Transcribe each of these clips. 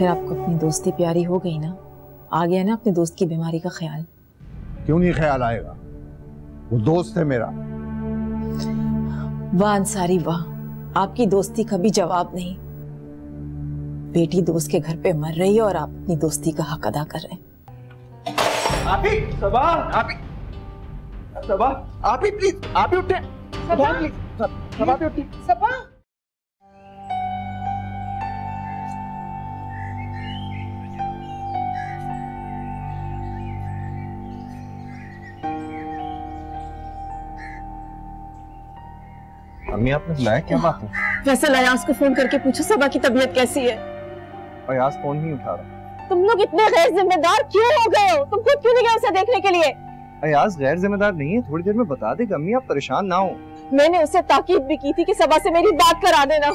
आखिर आपको अपनी दोस्ती प्यारी हो गई ना, आ गया ना अपने दोस्त की बीमारी का ख्याल। क्यों नहीं ख्याल आएगा, वो दोस्त है मेरा। वाह अंसारी वाह, आपकी दोस्ती का भी जवाब नहीं। बेटी दोस्त के घर पे मर रही है और आप अपनी दोस्ती का हक अदा कर रहे हैं। आप ही सबा, आप ही सबा, आप ही प्लीज, आप ही उठे, सबा प्लीज, सबा भी उठे, सबा। अम्मी आपने बुलाया, क्या बात है? फैसल अयाज को फोन करके पूछो सबा की तबीयत कैसी है। अयाज फोन नहीं उठा रहा। तुम लोग इतने गैर जिम्मेदार क्यों हो गए हो? तुम खुद क्यों नहीं गए उसे देखने के लिए? अयाज गैर जिम्मेदार नहीं है, थोड़ी देर में बता देगा। अम्मी आप परेशान ना हो। मैंने उसे ताकीद भी की थी कि सबा से मेरी बात करा देना।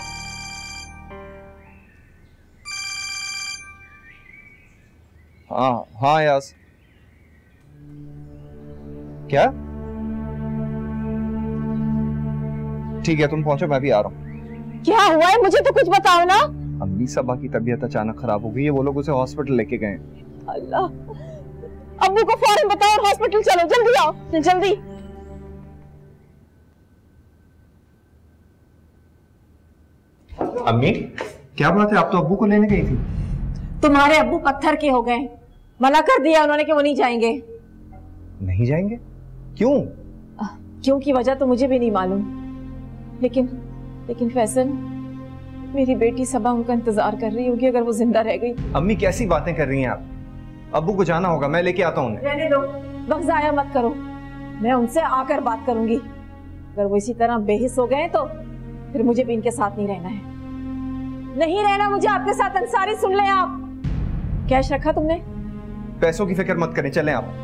हाँ अयाज, क्या? ठीक है तुम पहुंचो, मैं भी आ रहा हूँ। क्या हुआ है मुझे तो कुछ बताओ ना। अम्मी सबा की तबीयत अचानक खराब हो गई है, वो लोग उसे हॉस्पिटल लेके गए। अल्लाह, अब्बू को फौरन बताओ और हॉस्पिटल चलो, जल्दी आओ जल्दी। अम्मी क्या बात है, आप तो अब्बू को लेने गई थी। तुम्हारे अब्बू पत्थर के हो गए, मना कर दिया उन्होंने कि वो नहीं जाएंगे। नहीं जाएंगे? क्यों? क्यों की वजह तो मुझे भी नहीं मालूम, लेकिन फैसल, मेरी बेटी सबा उनका इंतजार कर रही होगी अगर वो जिंदा रह गई। अम्मी कैसी बातें कर रही हैं आप? अब्बू को जाना होगा, मैं लेके आता हूँ उन्हें। रहने दो, वक्त जाया मत करो, मैं उनसे आकर बात करूंगी। अगर वो इसी तरह बेहिस हो गए तो फिर मुझे भी इनके साथ नहीं रहना है। नहीं रहना मुझे आपके साथ। अंसारी सुन लें आप, कैश रखा तुमने? पैसों की फिक्र मत करें, चलें आप।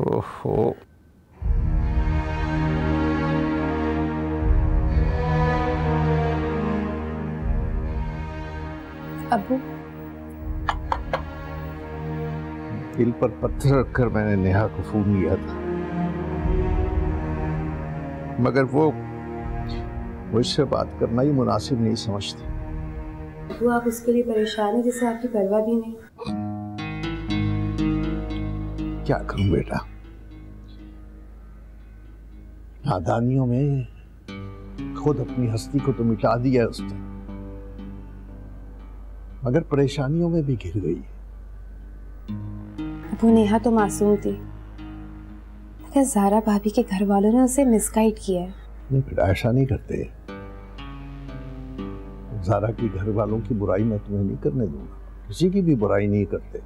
ओहो, अब्बू, दिल पर पत्थर रखकर मैंने नेहा को फोन किया था, मगर वो मुझसे बात करना ही मुनासिब नहीं समझती। अब्बू आप उसके लिए परेशान हैं जिसे आपकी परवाह भी नहीं। क्या करूं बेटा, नादानियों में खुद अपनी हस्ती को तो मिटा दिया उसने, मगर परेशानियों में भी घिर गई। अब्बू नेहा तो मासूम थी, मगर ज़ारा भाभी के घर वालों ने उसे मिसगाइड किया है। नहीं बेटा, ऐसा नहीं करते। ज़ारा के घर वालों की बुराई मैं तुम्हें नहीं करने दूंगा, किसी की भी बुराई नहीं करते।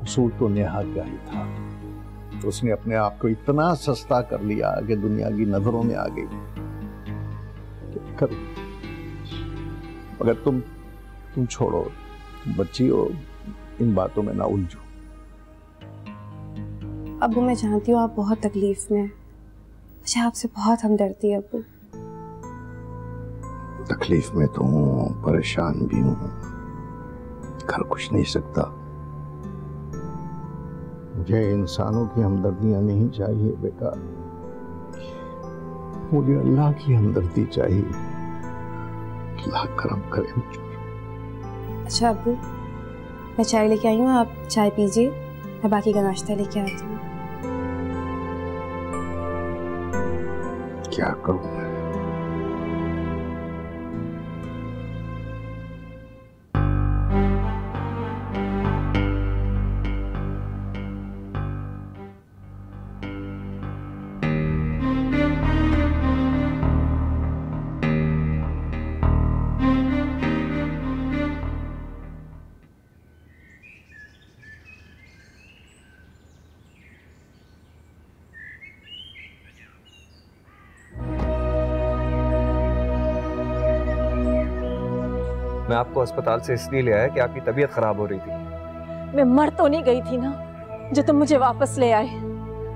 कसूर तो नेहा का ही था, तो उसने अपने आप को इतना सस्ता कर लिया कि दुनिया की नजरों में आ गई। क्या करूं? मगर तुम छोड़ो, तुम बच्ची हो, इन बातों में ना उलझो। अब्बू मैं जानती हूँ आप बहुत तकलीफ में हैं, मुझे आपसे बहुत हमदर्दी है अब्बू। तकलीफ में तो हूँ, परेशान भी हूँ, कर कुछ नहीं सकता। मुझे इंसानों की हमदर्दियां नहीं चाहिए बेटा, मुझे अल्लाह की हमदर्दी चाहिए। अल्लाह करम करे मुझ पर। अच्छा अब्बू, मैं चाय लेके आई हूँ, आप चाय पीजिए, मैं बाकी का नाश्ता लेके आती हूँ। क्या करूं मैं? मैं आपको अस्पताल से इसलिए ले आया कि आपकी तबीयत खराब हो रही थी। मैं मर तो नहीं गई थी ना जो तुम मुझे वापस ले आए।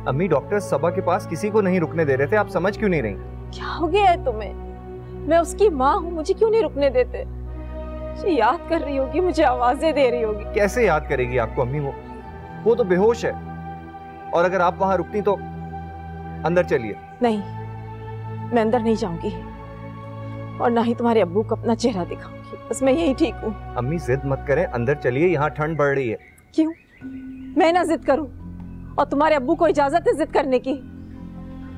अम्मी, डॉक्टर सबा के पास किसी को नहीं रुकने दे रहे थे, आप समझ क्यों नहीं रही? क्या हो गया है तुम्हें? मैं उसकी माँ हूँ, मुझे क्यों नहीं रुकने देते? मुझे याद कर रही होगी, मुझे आवाजें दे रही होगी। कैसे याद करेगी आपको अम्मी? वो तो बेहोश है, और अगर आप वहां रुकती तो। अंदर चलिए। नहीं, मैं अंदर नहीं जाऊंगी और ना ही तुम्हारे अब्बू को अपना चेहरा दिखाऊंगी। बस मैं यही ठीक हूँ। अम्मी जिद मत करें, अंदर चलिए, यहाँ ठंड बढ़ रही है। क्यों? मैं ना जिद करूं? और तुम्हारे अब्बू को इजाजत है जिद करने की?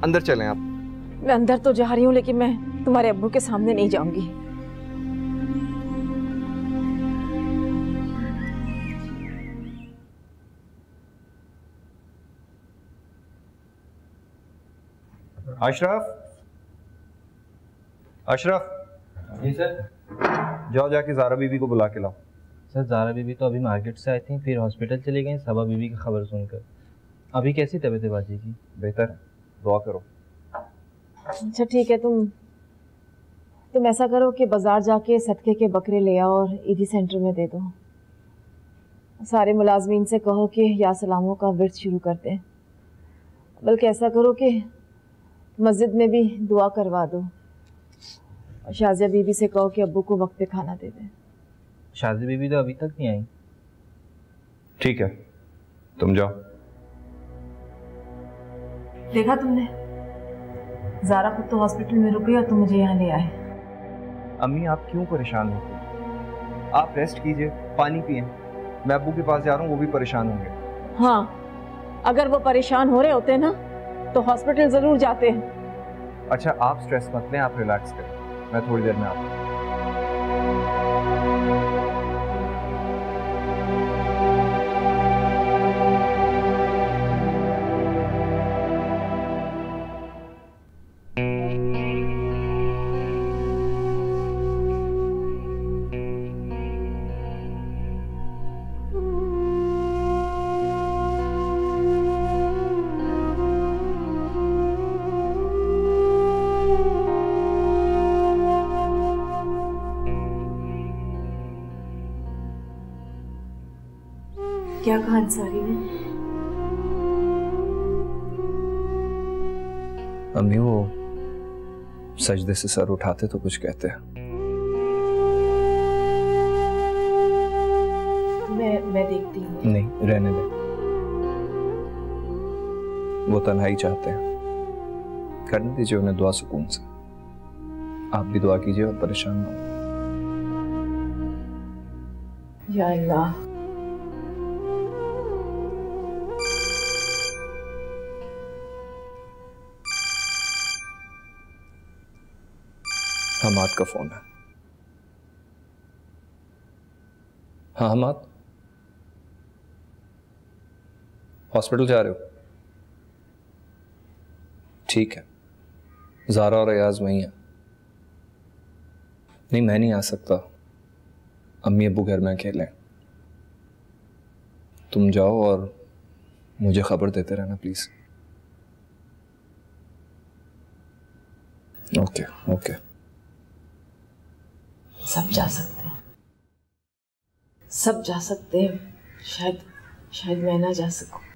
अंदर चलें आप। मैं अंदर तो जा रही हूँ, लेकिन मैं तुम्हारे अब्बू के सामने नहीं जाऊंगी। अशरफ, अशरफ। जी सर। जाओ जाके ज़ारा बीबी को बुला के लाओ। सर ज़ारा बीबी तो अभी मार्केट से आई थी, फिर हॉस्पिटल चली गई सबा बीबी की खबर सुनकर। अभी कैसी तबीयत है बाजी की? बेहतर है, दुआ करो। अच्छा ठीक है, तुम ऐसा करो कि बाजार जाके सदके के बकरे ले आओ और ईदी सेंटर में दे दो। सारे मुलाजमीन से कहो कि या सलामों का विर्द शुरू करते हैं। बल्कि ऐसा करो कि मस्जिद में भी दुआ करवा दो। और शाजिया बीबी से कहो कि अब्बू को वक्त पे खाना दे दें। शाजिया बीबी तो अभी तक नहीं आई। ठीक है, तुम जाओ। देखा तुमने, ज़ारा खुद तो हॉस्पिटल में रुक गई और तुम मुझे यहाँ ले आए। अम्मी, आप क्यों परेशान होते हैं? आप रेस्ट कीजिए, पानी पिए। मैं अब्बू के पास जा रहा हूँ, वो भी परेशान होंगे। हाँ, अगर वो परेशान हो रहे होते ना तो हॉस्पिटल जरूर जाते हैं। अच्छा, आप स्ट्रेस मत लें, आप रिलैक्स करें, मैं थोड़ी देर में आता हूँ। क्या कहा अंसारी ने? अम्मी, वो सजदे से सर उठाते तो कुछ कहते हैं। मैं देखती हूँ। नहीं, रहने दे, वो तन्हाई चाहते हैं, करने दीजिए उन्हें दुआ सुकून से। आप भी दुआ कीजिए और परेशान ना हो। या अल्लाह। हमाद का फोन है। हाँ हमाद, हॉस्पिटल जा रहे हो? ठीक है, ज़ारा और अयाज वहीं है। नहीं, मैं नहीं आ सकता, अम्मी अब्बू घर में अकेले हैं। तुम जाओ और मुझे खबर देते रहना प्लीज। Okay okay. सब जा सकते हैं, सब जा सकते हैं, शायद मैं ना जा सकूं।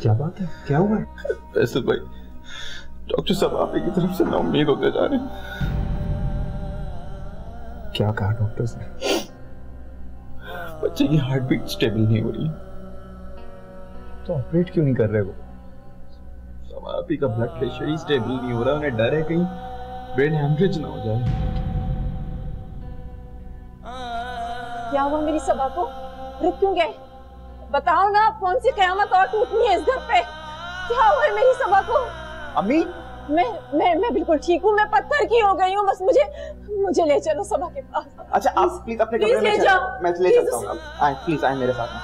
क्या बात है, क्या हुआ है? फैसल भाई, डॉक्टर साहब आप ही की तरफ से नाउम्मीद होते जा रहे हैं। क्या कहा डॉक्टर से? बच्चे की हार्ट बीट स्टेबल नहीं हो रही। तो ऑपरेट क्यों नहीं कर रहे वो? सब आप ही का ब्लड प्रेशर ही स्टेबल नहीं हो रहा, उन्हें डर है कहीं ब्रेन हैमरेज ना हो जाए। क्या हुआ मेरी सबा को? रुक क्यों गए? बताओ ना, कौन सी कयामत और टूटनी है इस घर पे? क्या हुआ है मेरी सबा को? अम्मी मैं बिल्कुल ठीक हूँ, मैं पत्थर की हो गई हूँ, बस मुझे ले चलो सबा के पास। अच्छा आप प्लीज अपने कमरे में चलो, मैं ले चलता हूँ। आए प्लीज, आए मेरे साथ में।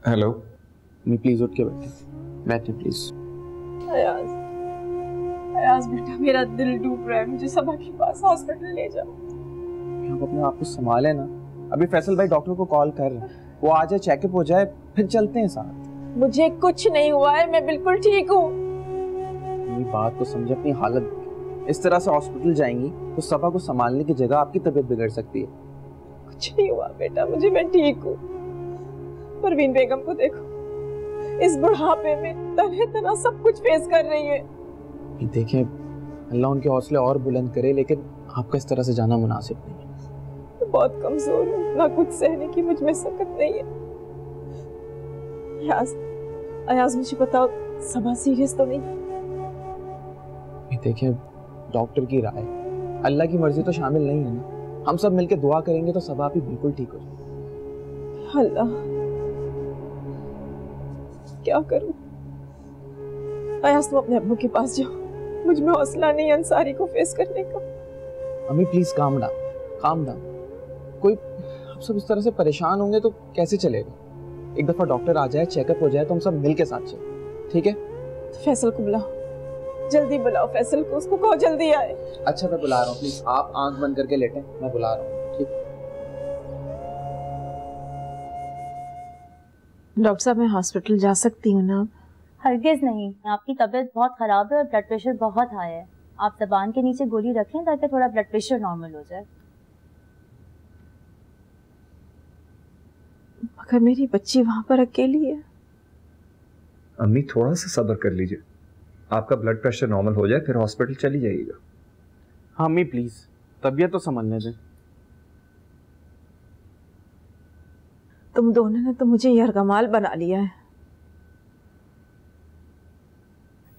हेलो, अम्मी प्लीज उठ के बैठे, बैठे प्लीज। अयाज बेटा, मेरा दिल डूब रहा है, मुझे सबा के पास हॉस्पिटल ले जाओ। आप अपने आप को संभाले ना। अभी फैसल भाई डॉक्टर को कॉल कर रहे हैं, वो आ जाए, चेकअप हो जाए, फिर चलते हैं साथ। मुझे कुछ नहीं हुआ है, मैं बिल्कुल ठीक हूँ। मेरी बात को समझे, अपनी हालत इस तरह से हॉस्पिटल जाएंगी तो सबा को संभालने की जगह आपकी तबीयत बिगड़ सकती है। कुछ नहीं हुआ बेटा, मैं ठीक हूँ। परवीन बेगम को देखो, इस बुढ़ापे में तरह सब कुछ फेस कर रही है। देखें, अल्लाह उनके हौसले और बुलंद करे, लेकिन आपका इस तरह से जाना मुनासिब नहीं है। मैं बहुत कमजोर हूँ, ना कुछ सहने की मुझ में सकत नहीं है। अयाज मुझे बताओ, सबा सीरियस तो नहीं? देखें, डॉक्टर की राय, अल्लाह की मर्जी तो शामिल नहीं है ना। हम सब मिलकर दुआ करेंगे तो सबा भी बिल्कुल ठीक हो जाए। अल्लाह, क्या करूं? अयाज, तुम अपने अब्बू के पास जाओ, मुझ में हौसला नहीं अंसारी को फेस करने का। अम्मी प्लीज काम डाउन। कोई आप सब इस तरह से परेशान होंगे तो कैसे चलेगा? एक दफा डॉक्टर आ जाए, चेकअप हो जाए तो हम सब मिल के साथ चले, ठीक है? तो फैसल को बुलाओ, जल्दी बुलाओ फैसल को, उसको कहो जल्दी आए। अच्छा मैं बुला रहा हूँ, प्लीज आप आंख बंद करके लेटें, मैं बुला रहा हूँ, ठीक? डॉक्टर साहब, मैं हॉस्पिटल जा सकती हूँ ना? हरगिज नहीं, आपकी तबीयत बहुत ख़राब है और ब्लड प्रेशर बहुत हाई है। आप ज़बान के नीचे गोली रखें ताकि थोड़ा ब्लड प्रेशर नॉर्मल हो जाए। मगर मेरी बच्ची वहाँ पर अकेली है। अम्मी थोड़ा सा सब्र कर लीजिए, आपका ब्लड प्रेशर नॉर्मल हो जाए फिर हॉस्पिटल चली जाइएगा। हाँ अम्मी प्लीज, तबीयत तो संभलने दें। तुम दोनों ने तो मुझे यरगमाल बना लिया है।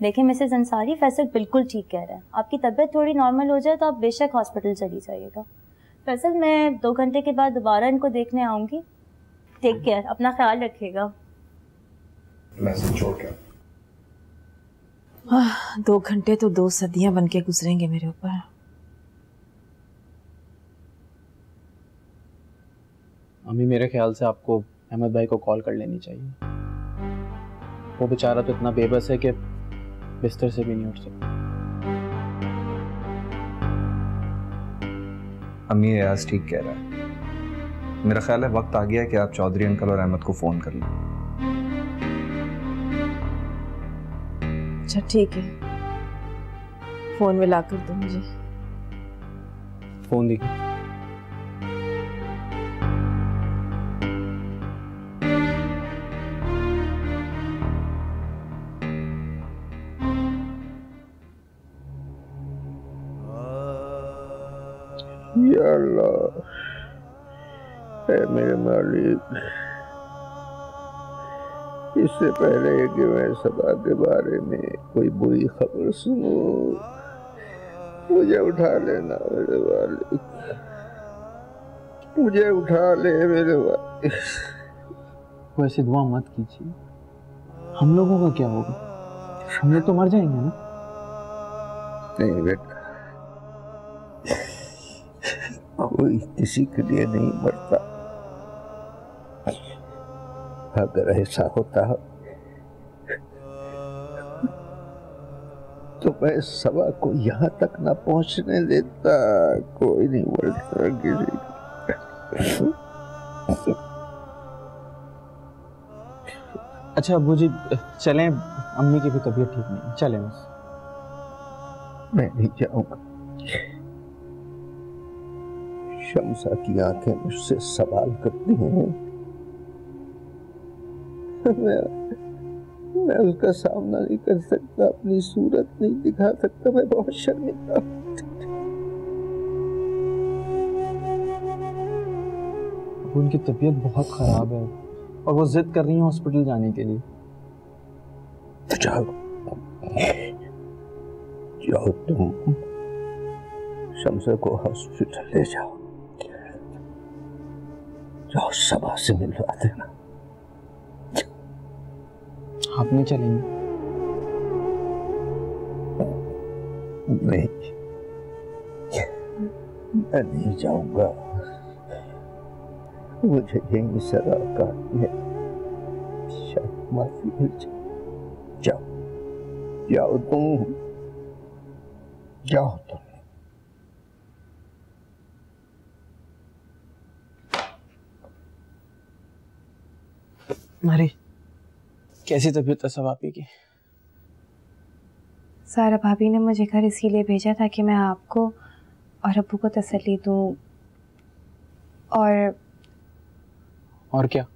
देखिए मिसेस अंसारी, फैसल बिल्कुल ठीक कह रहा है। आपकी तबीयत थोड़ी नॉर्मल हो जाए तो आप बेशक हॉस्पिटल चली जाइएगा। फैसल, मैं 2 घंटे के बाद दोबारा इनको देखने आऊँगी। टेक केयर, अपना ख्याल रखिएगा। मैसेज छोड़ के 2 घंटे तो 2 सदियां बन के गुजरेंगे मेरे ऊपर। अम्मी मेरे ख्याल से आपको अहमद भाई को कॉल कर लेनी चाहिए। वो बेचारा तो इतना बेबस है कि बिस्तर से भी नहीं उठ सकता। अम्मी अयाज ठीक कह रहा है, मेरा ख्याल है वक्त आ गया है कि आप चौधरी अंकल और अहमद को फोन कर लें। अच्छा ठीक है, फोन में ला कर दो मुझे। फोन देखिए। या अल्लाह, ऐ मेरे मालिक, इससे पहले कि मैं सबा के बारे में कोई बुरी खबर सुनूं, मुझे उठा लेना मेरे मालिक, मुझे उठा ले मेरे मालिक। वैसे दुआ मत कीजिए, हम लोगों का क्या होगा? हम लोग तो मर जाएंगे ना। नहीं बेटा, कोई किसी के लिए नहीं मरता। अगर ऐसा होता तो मैं सबा को यहाँ तक ना पहुँचने देता। कोई नहीं मरता किसी। अच्छा अब्बू जी चलें, अम्मी की भी तबीयत ठीक नहीं, चलें बस। मैं नहीं जाऊंगा, शमसा की आंखें मुझसे सवाल करती हैं। मैं उसका सामना नहीं कर सकता, अपनी सूरत नहीं दिखा सकता, मैं बहुत शर्मिंदा हूं। उनकी तबीयत बहुत खराब है और वो जिद कर रही है हॉस्पिटल जाने के लिए। तो जाओ जाओ, तुम शमसा को हॉस्पिटल ले जाओ, जाओ सबा से मिलवा देना। आप नहीं चलेंगे? नहीं, मैं नहीं जाऊंगा, मुझे यही सजा काटनी है, शायद माफी मिल जाए। जाओ जाओ, तुम जाओ तुम। अरे कैसी तबीयत है सब आपी की? सारा भाभी ने मुझे घर इसीलिए भेजा था कि मैं आपको और अब्बू को तसल्ली दूं। और क्या?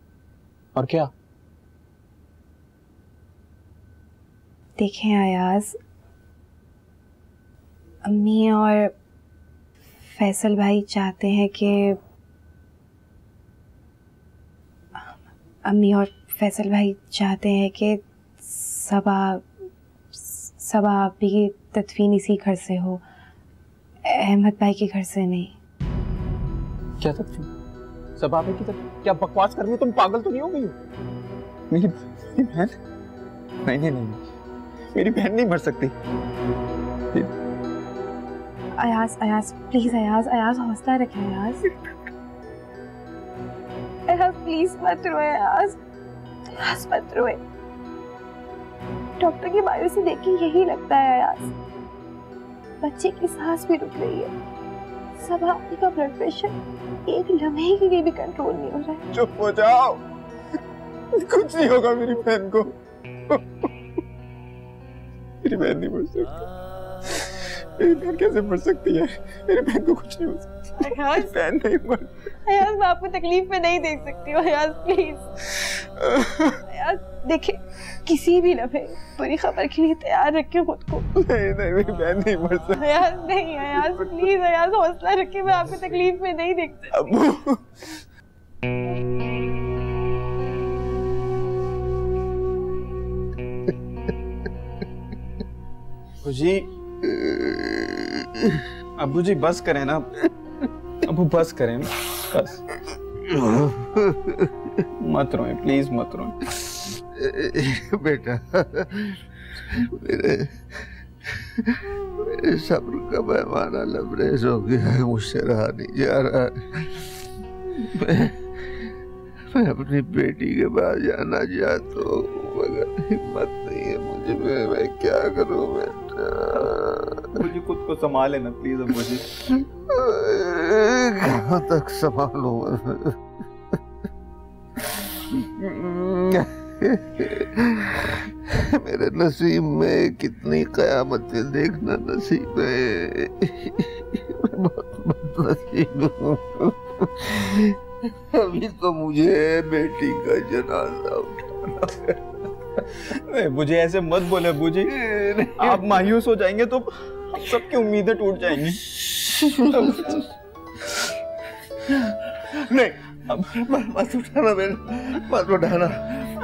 और क्या? देखें अयाज, अम्मी और फैसल भाई चाहते हैं कि सबा आपी की तदफीन इसी घर से हो, अहमद भाई के घर से नहीं। क्या तदफीन? सब आपी की तदफीन? क्या बकवास कर रही हो तुम? पागल तो नहीं हो गई हो? मेरी बहन? नहीं, मेरी बहन नहीं मर सकती। अयाज प्लीज, अयाज हौसला रखें। अयाज प्लीज मत रोए। अयाज मत रोए। डॉक्टर की बारी से देख के यही लगता है अयाज, बच्चे की सांस भी रुक रही है। सब आपकी का ब्लड प्रेशर एक लम्हे के लिए भी कंट्रोल नहीं हो रहा है। चुप हो जाओ, कुछ नहीं होगा मेरी बहन को। मेरी बहन नहीं मर सकती। मेरी बहन कैसे मर सकती है? मेरी बहन को कुछ नहीं हो सकता। बहन नहीं मर। अयाज मैं आपको तकलीफ में नहीं देख सकती हूँ। अयाज प्लीज। अयाज देखिए, किसी भी लम्हे बुरी खबर के लिए तैयार रखे खुद को। नहीं, मेरी बहन नहीं मर सकती। अयाज नहीं, अयाज प्लीज, अयाज हौसला रखिए, मैं आपको तकलीफ में नहीं देख सकती। अब्बू जी, अब्बू जी बस करें ना, अब्बू बस करें ना, बस। मत रोएं प्लीज, मत रोएं। बेटा, मेरे सब्र का पैमाना लबरेज हो गया है, मुझसे रहा नहीं जा रहा। मैं अपनी बेटी के पास जाना चाहता हूँ, मगर हिम्मत नहीं है मुझे। मैं क्या करूँ बेटा? मुझे खुद को संभाले ना प्लीज अब्बू जी। कहाँ तक संभालूं? मेरे नसीब में कितनी कयामतें देखना नसीब है। मैं बहुत बदनसीब हूँ। अभी तो मुझे बेटी का जनाजा उठाना है। नहीं, मुझे ऐसे मत बोले अब्बू जी, आप मायूस हो जाएंगे तो सबकी उम्मीदें टूट जाएंगी। नहीं, अब मत उठाना मेरे, मत उठाना।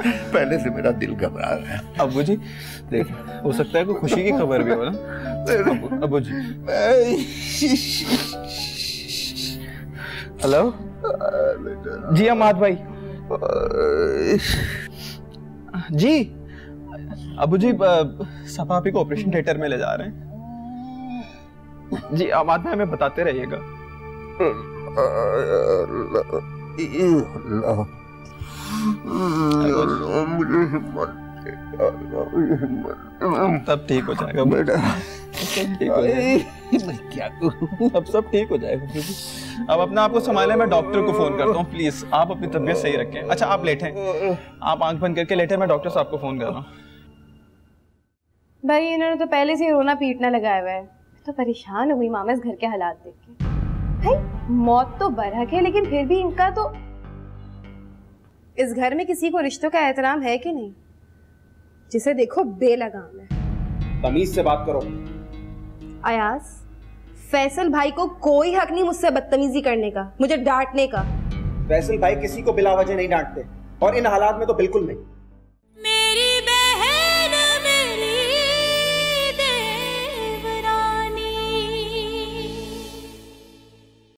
पहले से मेरा दिल घबरा रहा है। अब्बू जी देख, हो सकता है कोई खुशी की खबर भी हो ना अब्बू जी। हेलो जी, अमाद भाई जी। अब्बू जी सफा आपी को ऑपरेशन थिएटर में ले जा रहे हैं जी। अमाद भाई हमें बताते रहिएगा। तब ठीक हो जाएगा बेटा, ठीक हो जाएगा। क्या करूं? अब सब ठीक हो जाएगा। अब अपने आप को संभालें, मैं डॉक्टर को फोन करता हूँ। प्लीज आप अपनी तबीयत सही रखें। अच्छा आप लेटें, आप आंख बंद करके लेटें, मैं डॉक्टर साहब को फोन कर रहा हूँ। भाई इन्होंने तो पहले से ही रोना पीटना लगाया हुआ है। मैं तो परेशान हो गई मामा इस घर के हालात देख के। भाई मौत तो बरहक है, लेकिन फिर भी इनका तो इस घर में किसी को रिश्तों का एहतराम है कि नहीं? जिसे देखो बेलगाम है। तमीज से बात करो। अयाज, फैसल भाई को कोई हक नहीं मुझसे बदतमीजी करने का, मुझे डांटने का। फैसल भाई किसी को बिला वजह नहीं डांटते, और इन हालात में तो बिल्कुल नहीं।